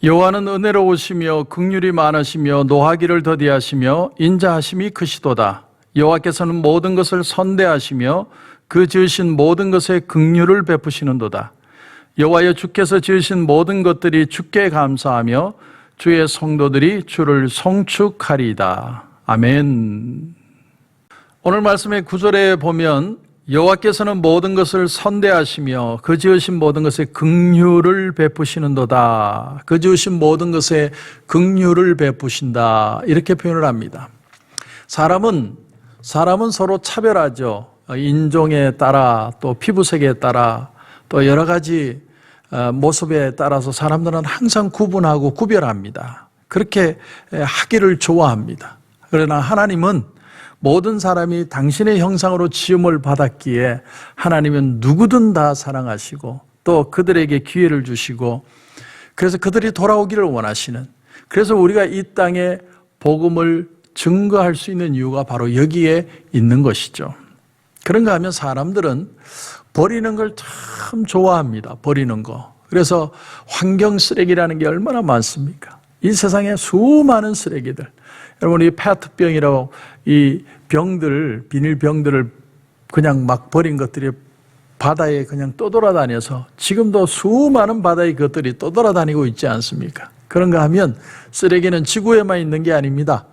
여호와는 은혜로우시며 긍휼이 많으시며 노하기를 더디하시며 인자하심이 크시도다. 여호와께서는 모든 것을 선대하시며 그 지으신 모든 것에 긍휼을 베푸시는도다. 여호와여, 주께서 지으신 모든 것들이 주께 감사하며 주의 성도들이 주를 송축하리이다. 아멘. 오늘 말씀의 9절에 보면 여호와께서는 모든 것을 선대하시며 그 지으신 모든 것에 긍휼을 베푸시는도다. 그 지으신 모든 것에 긍휼을 베푸신다, 이렇게 표현을 합니다. 사람은 서로 차별하죠. 인종에 따라, 또 피부색에 따라, 또 여러 가지 모습에 따라서 사람들은 항상 구분하고 구별합니다. 그렇게 하기를 좋아합니다. 그러나 하나님은 모든 사람이 당신의 형상으로 지음을 받았기에 하나님은 누구든 다 사랑하시고 또 그들에게 기회를 주시고, 그래서 그들이 돌아오기를 원하시는, 그래서 우리가 이 땅에 복음을 증거할 수 있는 이유가 바로 여기에 있는 것이죠. 그런가 하면 사람들은 버리는 걸 참 좋아합니다. 버리는 거. 그래서 환경 쓰레기라는 게 얼마나 많습니까? 이 세상에 수많은 쓰레기들. 여러분, 이 페트병이라고 이 병들, 비닐병들을 그냥 막 버린 것들이 바다에 그냥 떠돌아다녀서 지금도 수많은 바다의 것들이 떠돌아다니고 있지 않습니까? 그런가 하면 쓰레기는 지구에만 있는 게 아닙니다.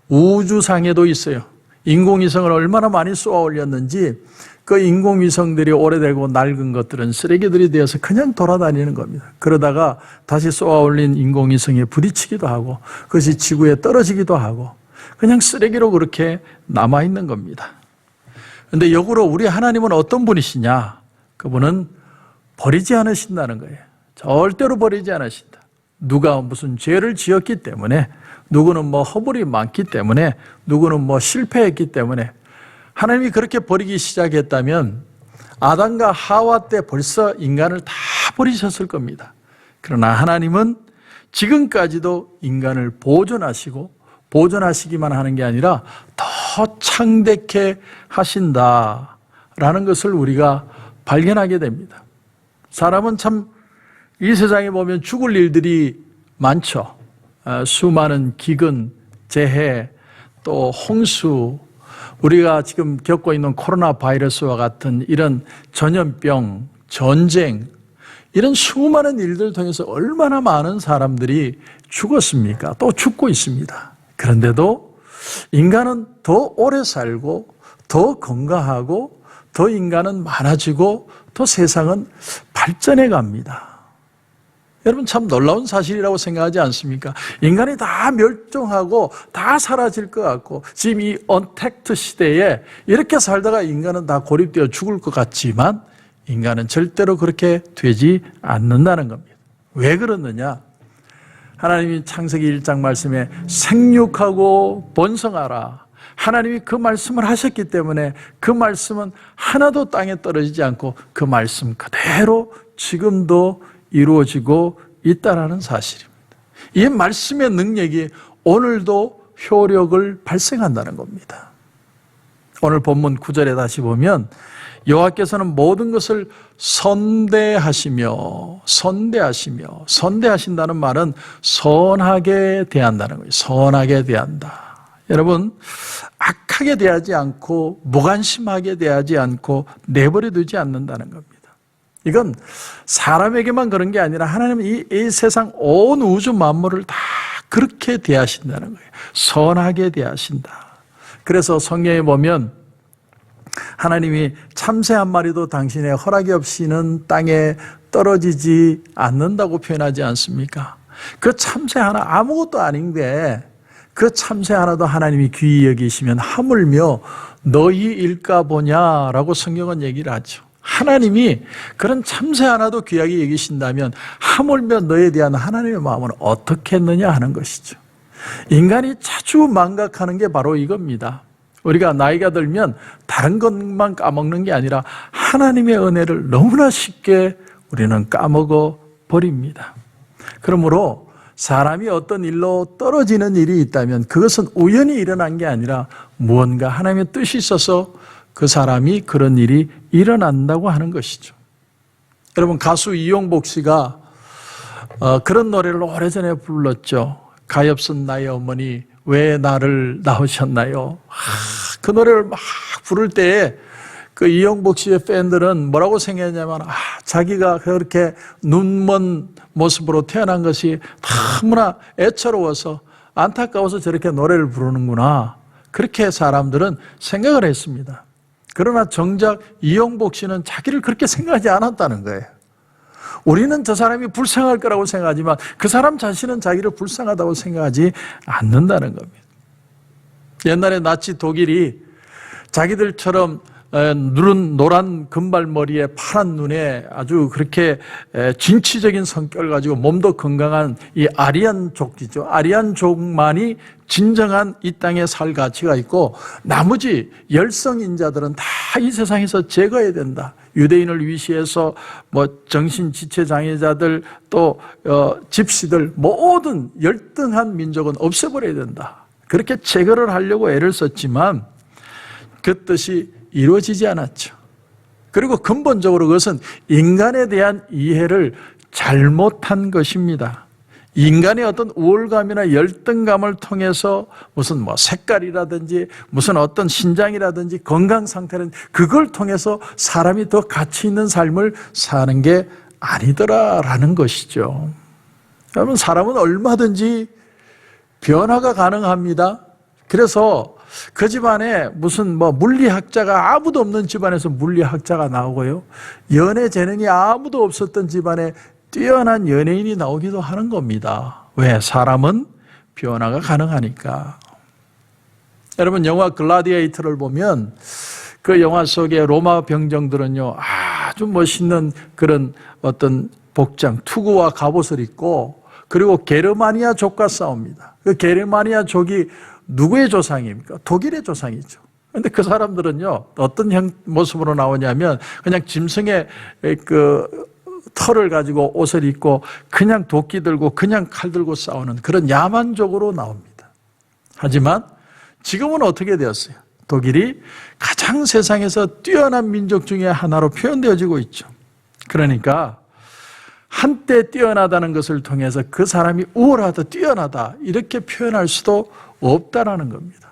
우주상에도 있어요. 인공위성을 얼마나 많이 쏘아 올렸는지 그 인공위성들이 오래되고 낡은 것들은 쓰레기들이 되어서 그냥 돌아다니는 겁니다. 그러다가 다시 쏘아 올린 인공위성에 부딪히기도 하고 그것이 지구에 떨어지기도 하고 그냥 쓰레기로 그렇게 남아있는 겁니다. 그런데 역으로 우리 하나님은 어떤 분이시냐? 그분은 버리지 않으신다는 거예요. 절대로 버리지 않으신다. 누가 무슨 죄를 지었기 때문에, 누구는 뭐 허물이 많기 때문에, 누구는 뭐 실패했기 때문에 하나님이 그렇게 버리기 시작했다면 아담과 하와 때 벌써 인간을 다 버리셨을 겁니다. 그러나 하나님은 지금까지도 인간을 보존하시고 보존하시기만 하는 게 아니라 더 창대케 하신다라는 것을 우리가 발견하게 됩니다. 사람은 참 이 세상에 보면 죽을 일들이 많죠. 수많은 기근, 재해, 또 홍수, 우리가 지금 겪고 있는 코로나 바이러스와 같은 이런 전염병, 전쟁, 이런 수많은 일들을 통해서 얼마나 많은 사람들이 죽었습니까? 또 죽고 있습니다. 그런데도 인간은 더 오래 살고 더 건강하고 더 인간은 많아지고 더 세상은 발전해 갑니다. 여러분, 참 놀라운 사실이라고 생각하지 않습니까? 인간이 다 멸종하고 다 사라질 것 같고 지금 이 언택트 시대에 이렇게 살다가 인간은 다 고립되어 죽을 것 같지만 인간은 절대로 그렇게 되지 않는다는 겁니다. 왜 그러느냐? 하나님이 창세기 1장 말씀에 생육하고 번성하라, 하나님이 그 말씀을 하셨기 때문에 그 말씀은 하나도 땅에 떨어지지 않고 그 말씀 그대로 지금도 이루어지고 있다는 사실입니다. 이 말씀의 능력이 오늘도 효력을 발생한다는 겁니다. 오늘 본문 9절에 다시 보면 여호와께서는 모든 것을 선대하신다는 말은 선하게 대한다는 거예요. 선하게 대한다. 여러분, 악하게 대하지 않고 무관심하게 대하지 않고 내버려 두지 않는다는 겁니다. 이건 사람에게만 그런 게 아니라 하나님은 이 세상 온 우주 만물을 다 그렇게 대하신다는 거예요. 선하게 대하신다. 그래서 성경에 보면 하나님이 참새 한 마리도 당신의 허락이 없이는 땅에 떨어지지 않는다고 표현하지 않습니까? 그 참새 하나 아무것도 아닌데 그 참새 하나도 하나님이 귀히 여기시면 하물며 너희 일까 보냐라고 성경은 얘기를 하죠. 하나님이 그런 참새 하나도 귀하게 여기신다면 하물며 너에 대한 하나님의 마음은 어떻게 했느냐 하는 것이죠. 인간이 자주 망각하는 게 바로 이겁니다. 우리가 나이가 들면 다른 것만 까먹는 게 아니라 하나님의 은혜를 너무나 쉽게 우리는 까먹어 버립니다. 그러므로 사람이 어떤 일로 떨어지는 일이 있다면 그것은 우연히 일어난 게 아니라 무언가 하나님의 뜻이 있어서 그 사람이 그런 일이 일어난다고 하는 것이죠. 여러분, 가수 이용복 씨가 그런 노래를 오래전에 불렀죠. 가엾은 나의 어머니 왜 나를 낳으셨나요? 그 노래를 막 부를 때에 그 이용복 씨의 팬들은 뭐라고 생각했냐면 자기가 그렇게 눈먼 모습으로 태어난 것이 너무나 애처로워서 안타까워서 저렇게 노래를 부르는구나. 그렇게 사람들은 생각을 했습니다. 그러나 정작 이용복 씨는 자기를 그렇게 생각하지 않았다는 거예요. 우리는 저 사람이 불쌍할 거라고 생각하지만 그 사람 자신은 자기를 불쌍하다고 생각하지 않는다는 겁니다. 옛날에 나치 독일이 자기들처럼 누른 노란 금발머리에 파란 눈에 아주 그렇게 진취적인 성격을 가지고 몸도 건강한 이 아리안족이죠. 아리안족만이 진정한 이 땅에 살 가치가 있고 나머지 열성인자들은 다 이 세상에서 제거해야 된다. 유대인을 위시해서 정신지체장애자들 또 집시들 모든 열등한 민족은 없애버려야 된다. 그렇게 제거를 하려고 애를 썼지만 그 뜻이 이루어지지 않았죠. 그리고 근본적으로 그것은 인간에 대한 이해를 잘못한 것입니다. 인간의 어떤 우월감이나 열등감을 통해서 무슨 색깔이라든지 무슨 어떤 신장이라든지 건강 상태는 그걸 통해서 사람이 더 가치 있는 삶을 사는 게 아니더라라는 것이죠. 여러분, 사람은 얼마든지 변화가 가능합니다. 그래서 그 집안에 무슨 물리학자가 아무도 없는 집안에서 물리학자가 나오고요. 연애 재능이 아무도 없었던 집안에 뛰어난 연예인이 나오기도 하는 겁니다. 왜? 사람은 변화가 가능하니까. 여러분, 영화 글라디에이터를 보면 그 영화 속의 로마 병정들은요, 아주 멋있는 그런 어떤 복장, 투구와 갑옷을 입고 그리고 게르마니아족과 싸웁니다. 그 게르마니아족이 누구의 조상입니까? 독일의 조상이죠. 그런데 그 사람들은요, 어떤 모습으로 나오냐면 그냥 짐승의 털을 가지고 옷을 입고 그냥 도끼 들고 그냥 칼 들고 싸우는 그런 야만족으로 나옵니다. 하지만 지금은 어떻게 되었어요? 독일이 가장 세상에서 뛰어난 민족 중에 하나로 표현되어지고 있죠. 그러니까 한때 뛰어나다는 것을 통해서 그 사람이 우월하다, 뛰어나다 이렇게 표현할 수도 없다라는 겁니다.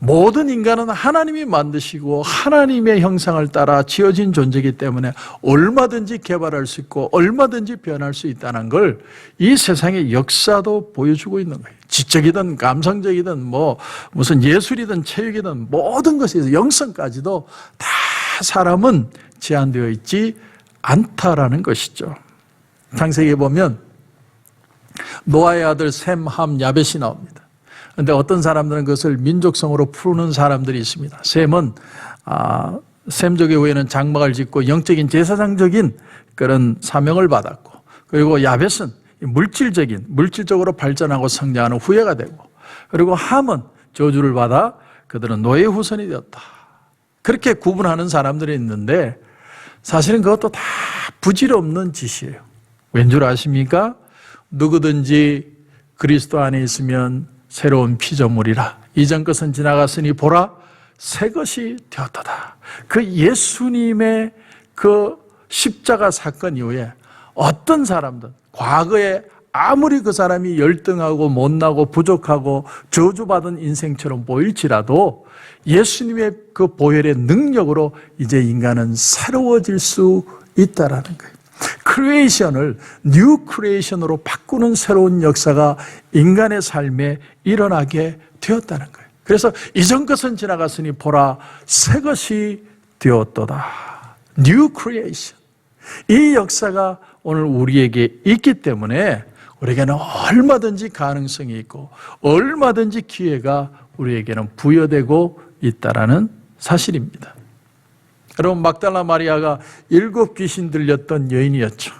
모든 인간은 하나님이 만드시고 하나님의 형상을 따라 지어진 존재이기 때문에 얼마든지 개발할 수 있고 얼마든지 변할 수 있다는 걸 이 세상의 역사도 보여주고 있는 거예요. 지적이든 감성적이든 무슨 예술이든 체육이든 모든 것에서 영성까지도 다 사람은 제한되어 있지 않다라는 것이죠. 창세기에 보면 노아의 아들 셈, 함, 야벳이 나옵니다. 그런데 어떤 사람들은 그것을 민족성으로 푸는 사람들이 있습니다. 셈은 셈족의 후에는 장막을 짓고 영적인 제사장적인 그런 사명을 받았고, 그리고 야벳은 물질적으로 발전하고 성장하는 후예가 되고, 그리고 함은 저주를 받아 그들은 노예의 후손이 되었다. 그렇게 구분하는 사람들이 있는데 사실은 그것도 다 부질없는 짓이에요. 왠 줄 아십니까? 누구든지 그리스도 안에 있으면 새로운 피조물이라. 이전 것은 지나갔으니 보라 새 것이 되었도다. 그 예수님의 그 십자가 사건 이후에 어떤 사람들, 과거에 아무리 그 사람이 열등하고 못나고 부족하고 저주받은 인생처럼 보일지라도 예수님의 그 보혈의 능력으로 이제 인간은 새로워질 수 있다라는 거예요. 크리에이션을 뉴 크리에이션으로 바꾸는 새로운 역사가 인간의 삶에 일어나게 되었다는 거예요. 그래서 이전 것은 지나갔으니 보라 새 것이 되었도다. 뉴 크리에이션. 이 역사가 오늘 우리에게 있기 때문에 우리에게는 얼마든지 가능성이 있고 얼마든지 기회가 우리에게는 부여되고 있다라는 사실입니다. 여러분, 막달라 마리아가 7 귀신 들렸던 여인이었죠.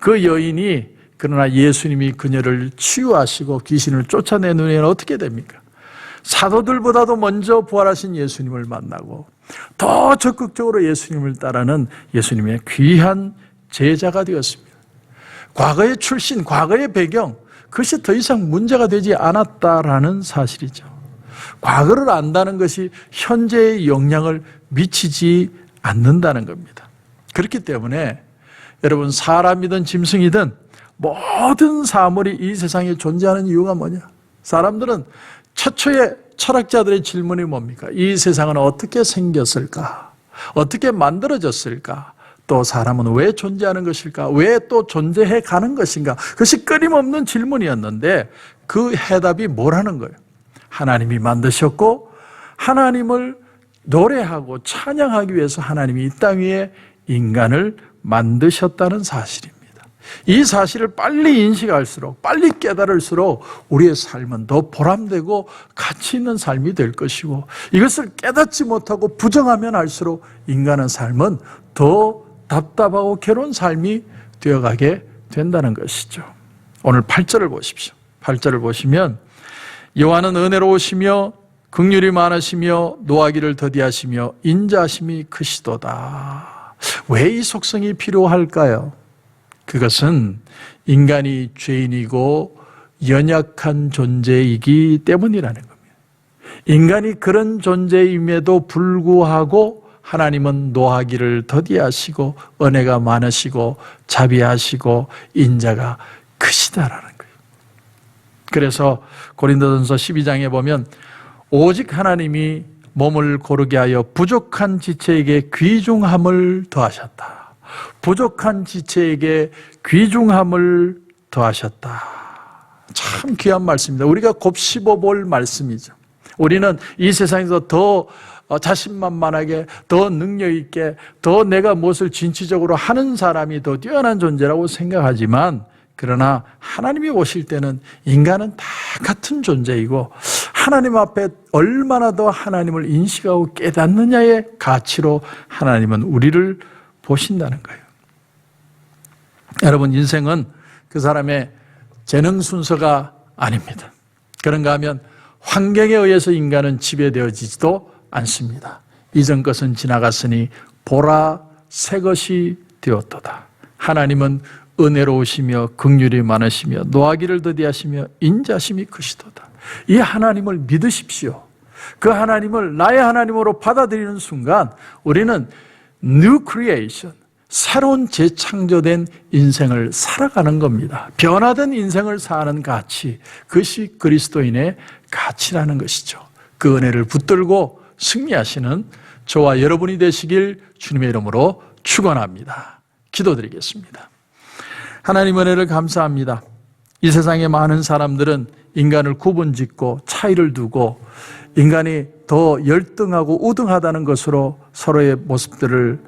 그 여인이 그러나 예수님이 그녀를 치유하시고 귀신을 쫓아낸 후에는 어떻게 됩니까? 사도들보다도 먼저 부활하신 예수님을 만나고 더 적극적으로 예수님을 따르는 예수님의 귀한 제자가 되었습니다. 과거의 출신, 과거의 배경, 그것이 더 이상 문제가 되지 않았다라는 사실이죠. 과거를 안다는 것이 현재의 영향을 미치지 않는다는 겁니다. 그렇기 때문에 여러분, 사람이든 짐승이든 모든 사물이 이 세상에 존재하는 이유가 뭐냐? 사람들은 최초의 철학자들의 질문이 뭡니까? 이 세상은 어떻게 생겼을까? 어떻게 만들어졌을까? 또 사람은 왜 존재하는 것일까? 왜 또 존재해 가는 것인가? 그것이 끊임없는 질문이었는데 그 해답이 뭐라는 거예요? 하나님이 만드셨고 하나님을 노래하고 찬양하기 위해서 하나님이 이 땅 위에 인간을 만드셨다는 사실입니다. 이 사실을 빨리 인식할수록, 빨리 깨달을수록 우리의 삶은 더 보람되고 가치 있는 삶이 될 것이고, 이것을 깨닫지 못하고 부정하면 할수록 인간의 삶은 더 답답하고 괴로운 삶이 되어가게 된다는 것이죠. 오늘 8절을 보십시오. 8절을 보시면 여호와는 은혜로우시며 긍휼이 많으시며 노하기를 더디하시며 인자하심이 크시도다. 왜 이 속성이 필요할까요? 그것은 인간이 죄인이고 연약한 존재이기 때문이라는 겁니다. 인간이 그런 존재임에도 불구하고 하나님은 노하기를 더디하시고 은혜가 많으시고 자비하시고 인자가 크시다라는 거예요. 그래서 고린도전서 12장에 보면 오직 하나님이 몸을 고르게 하여 부족한 지체에게 귀중함을 더하셨다. 부족한 지체에게 귀중함을 더하셨다. 참 귀한 말씀입니다. 우리가 곱씹어 볼 말씀이죠. 우리는 이 세상에서 더 자신만만하게, 더 능력 있게, 더 내가 무엇을 진취적으로 하는 사람이 더 뛰어난 존재라고 생각하지만, 그러나 하나님이 오실 때는 인간은 다 같은 존재이고 하나님 앞에 얼마나 더 하나님을 인식하고 깨닫느냐의 가치로 하나님은 우리를 보신다는 거예요. 여러분, 인생은 그 사람의 재능 순서가 아닙니다. 그런가 하면 환경에 의해서 인간은 지배되어지지도 않습니다. 이전 것은 지나갔으니 보라 새 것이 되었도다. 하나님은 은혜로우시며 긍휼이 많으시며 노하기를 더디하시며 인자심이 크시도다. 이 하나님을 믿으십시오. 그 하나님을 나의 하나님으로 받아들이는 순간 우리는 New Creation, 새로운 재창조된 인생을 살아가는 겁니다. 변화된 인생을 사는 가치, 그것이 그리스도인의 가치라는 것이죠. 그 은혜를 붙들고 승리하시는 저와 여러분이 되시길 주님의 이름으로 축원합니다. 기도드리겠습니다. 하나님 은혜를 감사합니다. 이 세상의 많은 사람들은 인간을 구분짓고 차이를 두고 인간이 더 열등하고 우등하다는 것으로 서로의 모습들을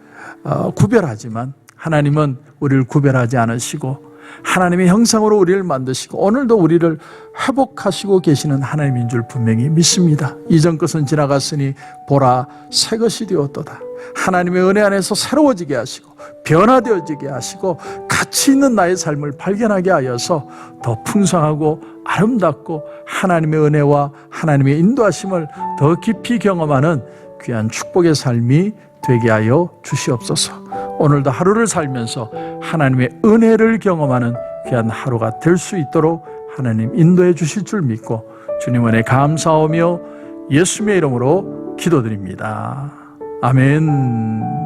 구별하지만 하나님은 우리를 구별하지 않으시고 하나님의 형상으로 우리를 만드시고 오늘도 우리를 회복하시고 계시는 하나님인 줄 분명히 믿습니다. 이전 것은 지나갔으니 보라 새 것이 되었도다. 하나님의 은혜 안에서 새로워지게 하시고 변화되어지게 하시고 가치 있는 나의 삶을 발견하게 하여서 더 풍성하고 아름답고 하나님의 은혜와 하나님의 인도하심을 더 깊이 경험하는 귀한 축복의 삶이 되게 하여 주시옵소서. 오늘도 하루를 살면서 하나님의 은혜를 경험하는 귀한 하루가 될 수 있도록 하나님 인도해 주실 줄 믿고 주님 은혜 감사하며 예수님의 이름으로 기도드립니다. 아멘.